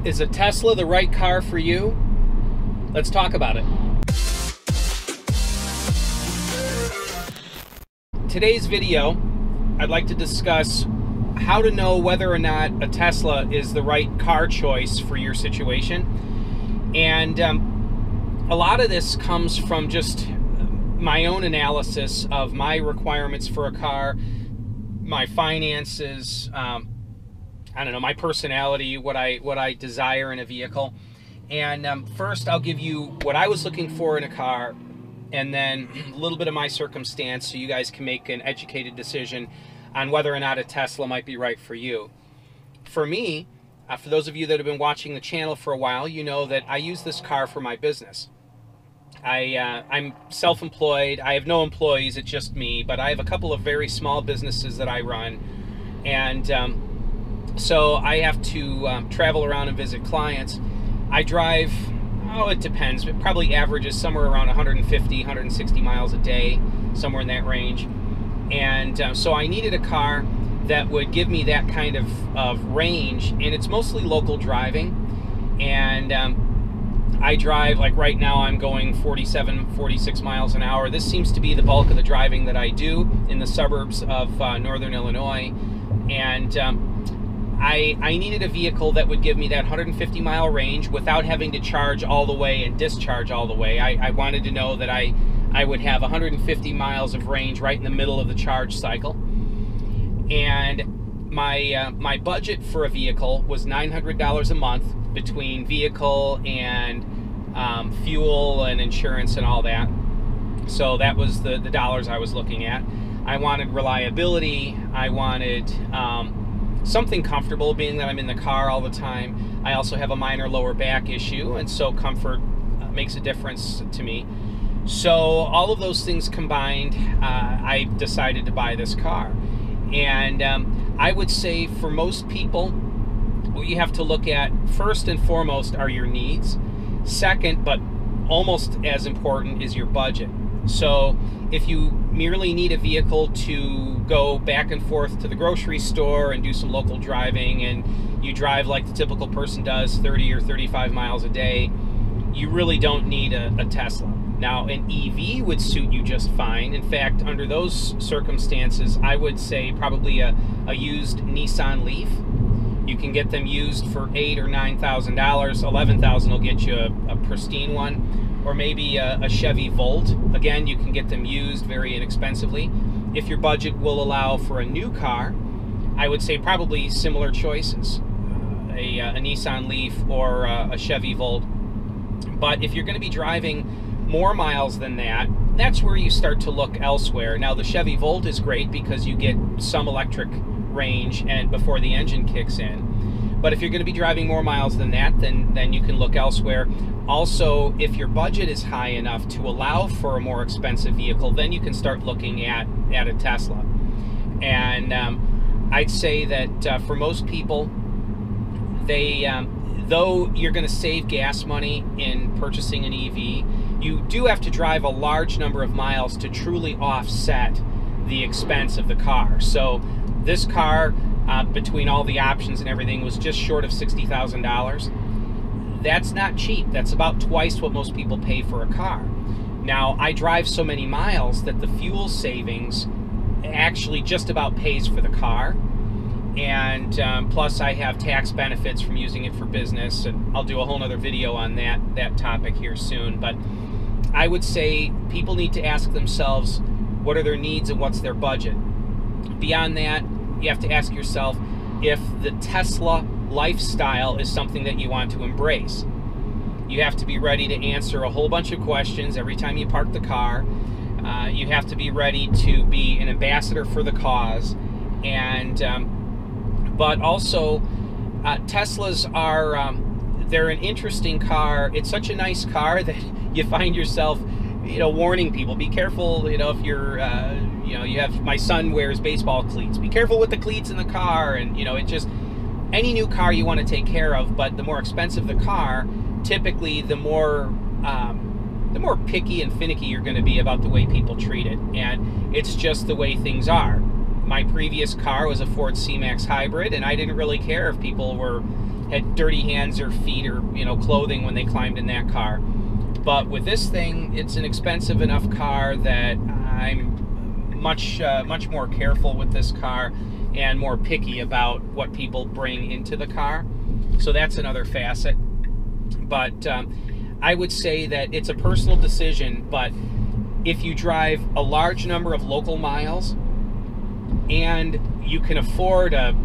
Is a Tesla the right car for you? Let's talk about it. Today's video, I'd like to discuss how to know whether or not a Tesla is the right car choice for your situation. And a lot of this comes from just my own analysis of my requirements for a car, my finances, I don't know, my personality, what I desire in a vehicle. And first, I'll give you what I was looking for in a car, and then a little bit of my circumstance so you guys can make an educated decision on whether or not a Tesla might be right for you. For me, for those of you that have been watching the channel for a while, you know that I use this car for my business. I'm self-employed. I have no employees, it's just me, but I have a couple of very small businesses that I run. And so I have to travel around and visit clients. I drive, it depends, but probably averages somewhere around 150, 160 miles a day, somewhere in that range. And so I needed a car that would give me that kind of range, and it's mostly local driving. And I drive, like right now I'm going 47, 46 miles an hour. This seems to be the bulk of the driving that I do in the suburbs of northern Illinois. And I needed a vehicle that would give me that 150 mile range without having to charge all the way and discharge all the way. I wanted to know that I would have 150 miles of range right in the middle of the charge cycle. And my budget for a vehicle was $900 a month between vehicle and fuel and insurance and all that. So that was the dollars I was looking at. I wanted reliability. I wanted something comfortable, being that I'm in the car all the time. I also have a minor lower back issue, and so comfort makes a difference to me. So all of those things combined, I decided to buy this car. And I would say for most people, what you have to look at first and foremost are your needs. Second, but almost as important, is your budget. So if you merely need a vehicle to go back and forth to the grocery store and do some local driving, and you drive like the typical person does, 30 or 35 miles a day, you really don't need a Tesla. Now, an EV would suit you just fine. In fact, under those circumstances, I would say probably a used Nissan Leaf. You can get them used for $8,000 or $9,000. $11,000 will get you a pristine one. Or maybe a Chevy Volt. Again, you can get them used very inexpensively. If your budget will allow for a new car, I would say probably similar choices. A Nissan Leaf or a Chevy Volt. But if you're going to be driving more miles than that, that's where you start to look elsewhere. Now, the Chevy Volt is great because you get some electric range and before the engine kicks in. But if you're going to be driving more miles than that, then you can look elsewhere. Also, if your budget is high enough to allow for a more expensive vehicle, then you can start looking at a Tesla. And I'd say that for most people, though you're going to save gas money in purchasing an EV, you do have to drive a large number of miles to truly offset the expense of the car. So this car, between all the options and everything, was just short of $60,000. That's not cheap. That's about twice what most people pay for a car. Now, I drive so many miles that the fuel savings actually just about pays for the car. And plus I have tax benefits from using it for business, and I'll do a whole nother video on that topic here soon. But I would say people need to ask themselves, what are their needs and what's their budget? Beyond that, you have to ask yourself if the Tesla lifestyle is something that you want to embrace. You have to be ready to answer a whole bunch of questions every time you park the car. You have to be ready to be an ambassador for the cause. And but also Teslas are they're an interesting car. It's such a nice car that you find yourself warning people, be careful, if you're you have, my son wears baseball cleats, be careful with the cleats in the car. And it just, any new car you want to take care of, but the more expensive the car, typically the more picky and finicky you're going to be about the way people treat it. And it's just the way things are. My previous car was a Ford C-Max hybrid, and I didn't really care if people were had dirty hands or feet or, you know, clothing when they climbed in that car. But with this thing, it's an expensive enough car that I'm much more careful with this car and more picky about what people bring into the car. So that's another facet. But I would say that it's a personal decision, but if you drive a large number of local miles and you can afford a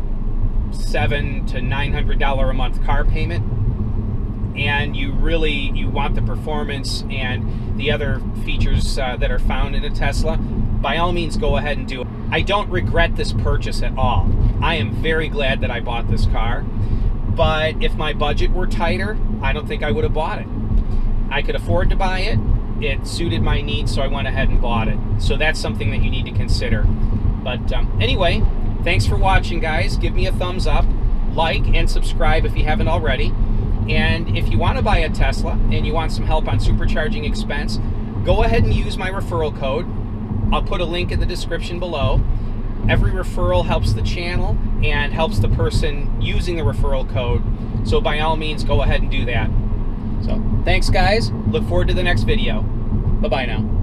$700 to $900 a month car payment, and you want the performance and the other features that are found in a Tesla, by all means go ahead and do it. I don't regret this purchase at all. I am very glad that I bought this car, but if my budget were tighter, I don't think I would have bought it. I could afford to buy it. It suited my needs, so I went ahead and bought it. So that's something that you need to consider. But anyway, thanks for watching, guys. Give me a thumbs up, like, and subscribe if you haven't already. And if you want to buy a Tesla and you want some help on supercharging expense, go ahead and use my referral code. I'll put a link in the description below. Every referral helps the channel and helps the person using the referral code. So by all means, go ahead and do that. So thanks, guys. Look forward to the next video. Bye-bye now.